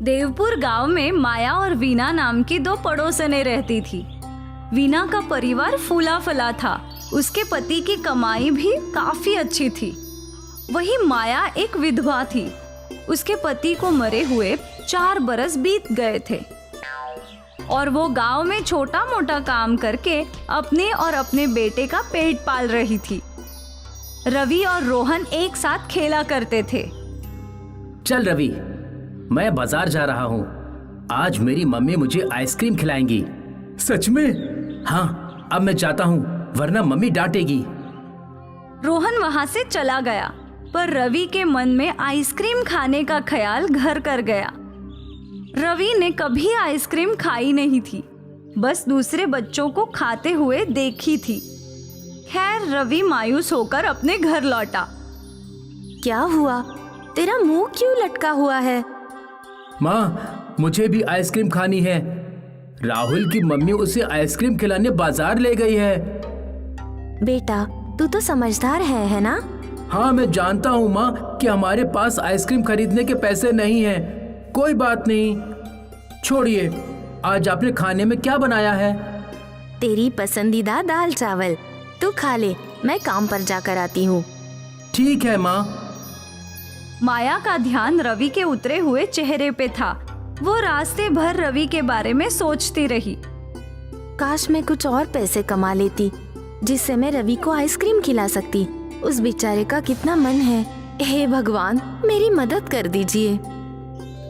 देवपुर गांव में माया और वीना नाम की दो पड़ोसनें रहती थी। वीना का परिवार फूला फला था। उसके पति की कमाई भी काफी अच्छी थी। वही माया एक विधवा थी। उसके पति को मरे हुए 4 बरस बीत गए थे और वो गांव में छोटा मोटा काम करके अपने और अपने बेटे का पेट पाल रही थी। रवि और रोहन एक साथ खेला करते थे। चल रवि, मैं बाजार जा रहा हूँ। आज मेरी मम्मी मुझे आइसक्रीम खिलाएंगी। सच में? हाँ, अब मैं जाता हूँ वरना मम्मी डांटेगी। रोहन वहां से चला गया, पर रवि के मन में आइसक्रीम खाने का ख्याल घर कर गया। रवि ने कभी आइसक्रीम खाई नहीं थी, बस दूसरे बच्चों को खाते हुए देखी थी। खैर, रवि मायूस होकर अपने घर लौटा। क्या हुआ? तेरा मुंह क्यों लटका हुआ है? माँ, मुझे भी आइसक्रीम खानी है। राहुल की मम्मी उसे आइसक्रीम खिलाने बाजार ले गई है। बेटा, तू तो समझदार है ना? हाँ, मैं जानता हूँ माँ कि हमारे पास आइसक्रीम खरीदने के पैसे नहीं हैं। कोई बात नहीं, छोड़िए। आज आपने खाने में क्या बनाया है? तेरी पसंदीदा दाल चावल। तू खा ले, मैं काम पर जाकर आती हूँ। ठीक है माँ। माया का ध्यान रवि के उतरे हुए चेहरे पे था। वो रास्ते भर रवि के बारे में सोचती रही। काश मैं कुछ और पैसे कमा लेती जिससे मैं रवि को आइसक्रीम खिला सकती। उस बेचारे का कितना मन है। हे भगवान, मेरी मदद कर दीजिए।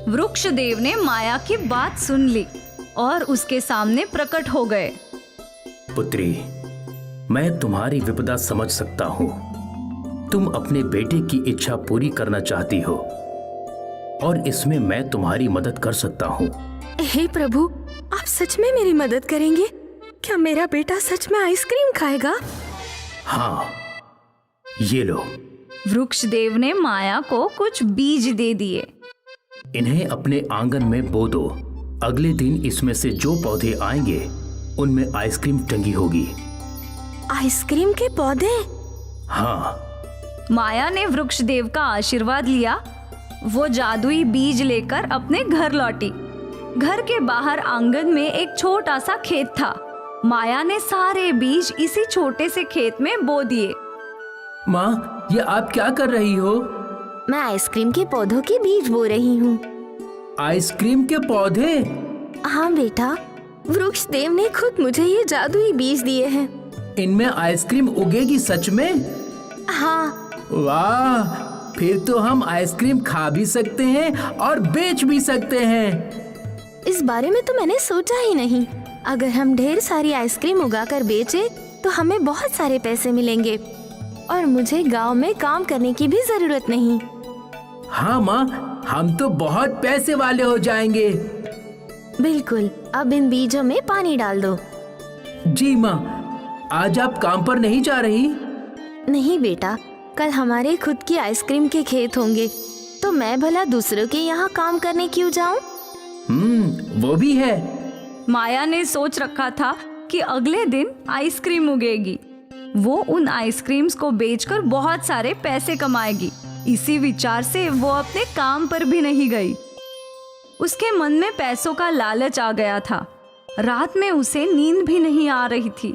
वृक्षदेव ने माया की बात सुन ली और उसके सामने प्रकट हो गए। पुत्री, मैं तुम्हारी विपदा समझ सकता हूँ। तुम अपने बेटे की इच्छा पूरी करना चाहती हो और इसमें मैं तुम्हारी मदद कर सकता हूँ। हे प्रभु, आप सच में मेरी मदद करेंगे? क्या मेरा बेटा सच में आइसक्रीम खाएगा? हाँ, ये लो। वृक्षदेव ने माया को कुछ बीज दे दिए। इन्हें अपने आंगन में बो दो। अगले दिन इसमें से जो पौधे आएंगे उनमें आइसक्रीम टंगी होगी। आइसक्रीम के पौधे? हाँ। माया ने वृक्षदेव का आशीर्वाद लिया। वो जादुई बीज लेकर अपने घर लौटी। घर के बाहर आंगन में एक छोटा सा खेत था। माया ने सारे बीज इसी छोटे से खेत में बो दिए। माँ, ये आप क्या कर रही हो? मैं आइसक्रीम के पौधों के बीज बो रही हूँ। आइसक्रीम के पौधे? हाँ बेटा, वृक्षदेव ने खुद मुझे ये जादुई बीज दिए हैं। इनमें आइसक्रीम उगेगी सच में? हाँ। वाह, फिर तो हम आइसक्रीम खा भी सकते हैं और बेच भी सकते हैं। इस बारे में तो मैंने सोचा ही नहीं। अगर हम ढेर सारी आइसक्रीम उगाकर बेचे तो हमें बहुत सारे पैसे मिलेंगे और मुझे गांव में काम करने की भी जरूरत नहीं। हाँ माँ, हम तो बहुत पैसे वाले हो जाएंगे। बिल्कुल। अब इन बीजों में पानी डाल दो। जी माँ। आज आप काम पर नहीं जा रही? नहीं बेटा, कल हमारे खुद की आइसक्रीम के खेत होंगे, तो मैं भला दूसरों के यहाँ काम करने क्यों जाऊँ? वो भी है। माया ने सोच रखा था कि अगले दिन आइसक्रीम उगेगी। वो उन आइसक्रीम्स को बेचकर बहुत सारे पैसे कमाएगी। इसी विचार से वो अपने काम पर भी नहीं गई। उसके मन में पैसों का लालच आ गया था। रात में उसे नींद भी नहीं आ रही थी।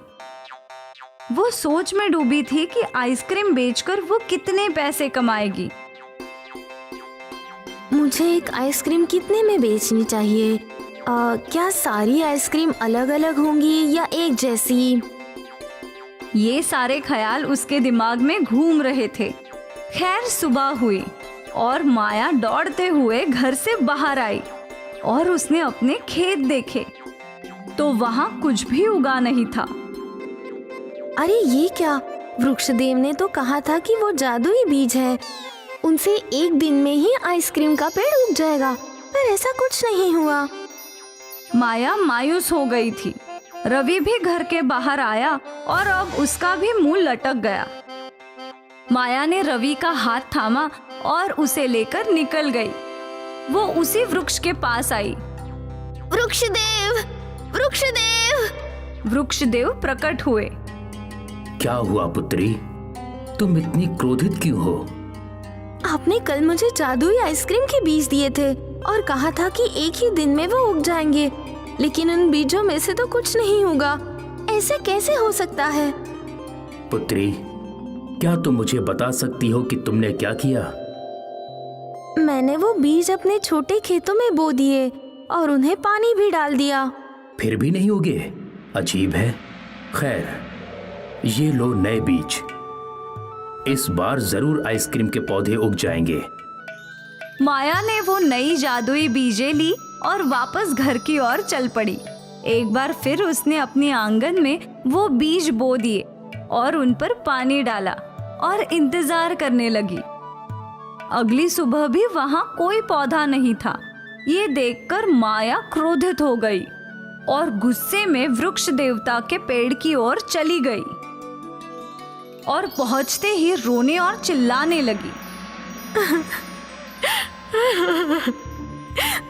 वो सोच में डूबी थी कि आइसक्रीम बेचकर वो कितने पैसे कमाएगी। मुझे एक आइसक्रीम कितने में बेचनी चाहिए? क्या सारी आइसक्रीम अलग अलग होंगी या एक जैसी? ये सारे ख्याल उसके दिमाग में घूम रहे थे। खैर, सुबह हुई और माया दौड़ते हुए घर से बाहर आई और उसने अपने खेत देखे तो वहाँ कुछ भी उगा नहीं था। अरे ये क्या? वृक्षदेव ने तो कहा था कि वो जादुई बीज है। उनसे एक दिन में ही आइसक्रीम का पेड़ उग जाएगा, पर ऐसा कुछ नहीं हुआ। माया मायूस हो गई थी। रवि भी घर के बाहर आया और अब उसका भी मुंह लटक गया। माया ने रवि का हाथ थामा और उसे लेकर निकल गई। वो उसी वृक्ष के पास आई। वृक्षदेव, वृक्षदेव! वृक्षदेव प्रकट हुए। क्या हुआ पुत्री? तुम इतनी क्रोधित क्यों हो? आपने कल मुझे जादुई आइसक्रीम के बीज दिए थे, और कहा था कि एक ही दिन में वो उग जाएंगे, लेकिन उन बीजों में से तो कुछ नहीं होगा। ऐसे कैसे हो सकता है? पुत्री, क्या तुम मुझे बता सकती हो कि तुमने क्या किया? मैंने वो बीज अपने छोटे खेतों में बो दिए और उन्हें पानी भी डाल दिया। फिर भी नहीं उगे? अजीब है। खैर, ये लो नए बीज। इस बार जरूर आइसक्रीम के पौधे उग जाएंगे। माया ने वो नई जादुई बीजें ली और वापस घर की ओर चल पड़ी। एक बार फिर उसने अपने आंगन में वो बीज बो दिए और उन पर पानी डाला और इंतजार करने लगी। अगली सुबह भी वहां कोई पौधा नहीं था। ये देखकर माया क्रोधित हो गई और गुस्से में वृक्ष देवता के पेड़ की ओर चली गई और पहुंचते ही रोने और चिल्लाने लगी।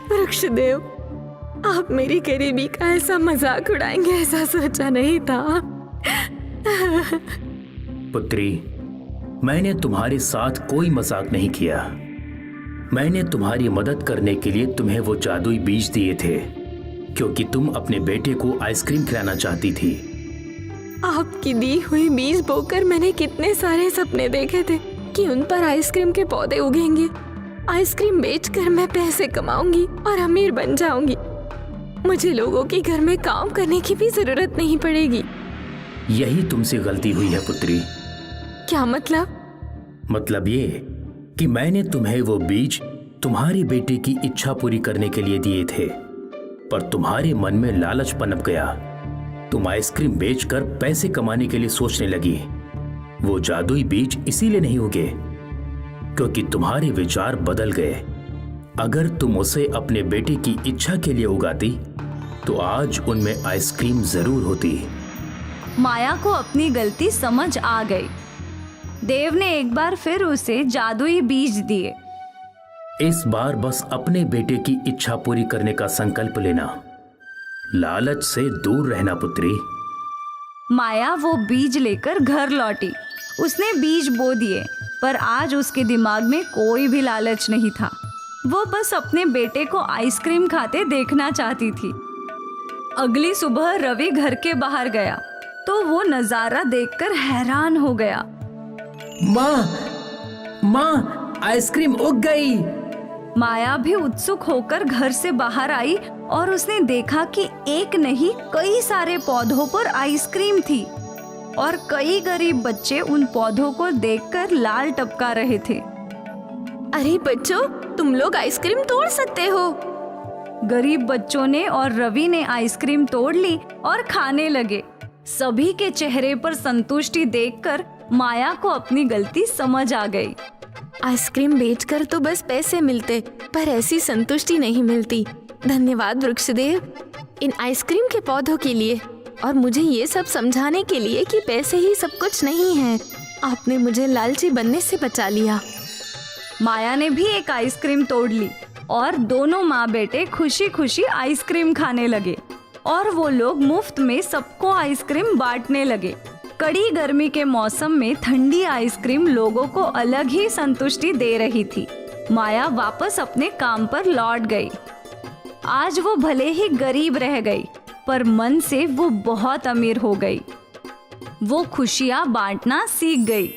वृक्षदेव, आप मेरी गरीबी का ऐसा मजाक उड़ाएंगे ऐसा सोचा नहीं था। पुत्री, मैंने तुम्हारे साथ कोई मजाक नहीं किया। मैंने तुम्हारी मदद करने के लिए तुम्हें वो जादुई बीज दिए थे, क्योंकि तुम अपने बेटे को आइसक्रीम खिलाना चाहती थी। आपकी दी हुई बीज बोकर मैंने कितने सारे सपने देखे थे कि उन पर आइसक्रीम के पौधे उगेंगे। आइसक्रीम बेचकर मैं पैसे कमाऊंगी और अमीर बन जाऊंगी। मुझे लोगों के घर में काम करने की भी जरूरत नहीं पड़ेगी। यही तुमसे गलती हुई है पुत्री। क्या मतलब? मतलब ये कि मैंने तुम्हें वो बीज तुम्हारी बेटे की इच्छा पूरी करने के लिए दिए थे, पर तुम्हारे मन में लालच पनप गया। तुम आइसक्रीम बेचकर पैसे कमाने के लिए सोचने लगी। वो जादुई बीज इसीलिए नहीं उगे क्योंकि तुम्हारे विचार बदल गए। अगर तुम उसे अपने बेटे की इच्छा के लिए उगाती तो आज उनमें आइसक्रीम जरूर होती। माया को अपनी गलती समझ आ गई। देव ने एक बार फिर उसे जादुई बीज दिए। इस बार बस अपने बेटे की इच्छा पूरी करने का संकल्प लेना, लालच से दूर रहना पुत्री। माया वो बीज लेकर घर लौटी। उसने बीज बो दिए, पर आज उसके दिमाग में कोई भी लालच नहीं था। वो बस अपने बेटे को आइसक्रीम खाते देखना चाहती थी। अगली सुबह रवि घर के बाहर गया तो वो नजारा देखकर हैरान हो गया। माँ, आइसक्रीम उग गई। माया भी उत्सुक होकर घर से बाहर आई और उसने देखा कि एक नहीं कई सारे पौधों पर आइसक्रीम थी और कई गरीब बच्चे उन पौधों को देखकर लाल टपका रहे थे। अरे बच्चों, तुम लोग आइसक्रीम तोड़ सकते हो। गरीब बच्चों ने और रवि ने आइसक्रीम तोड़ ली और खाने लगे। सभी के चेहरे पर संतुष्टि देखकर माया को अपनी गलती समझ आ गई। आइसक्रीम बेचकर तो बस पैसे मिलते, पर ऐसी संतुष्टि नहीं मिलती। धन्यवाद वृक्षदेव, इन आइसक्रीम के पौधों के लिए और मुझे ये सब समझाने के लिए कि पैसे ही सब कुछ नहीं है। आपने मुझे लालची बनने से बचा लिया। माया ने भी एक आइसक्रीम तोड़ ली और दोनों माँ बेटे खुशी खुशी आइसक्रीम खाने लगे और वो लोग मुफ्त में सबको आइसक्रीम बांटने लगे। कड़ी गर्मी के मौसम में ठंडी आइसक्रीम लोगों को अलग ही संतुष्टि दे रही थी। माया वापस अपने काम पर लौट गई। आज वो भले ही गरीब रह गई, पर मन से वो बहुत अमीर हो गई। वो खुशियाँ बांटना सीख गई।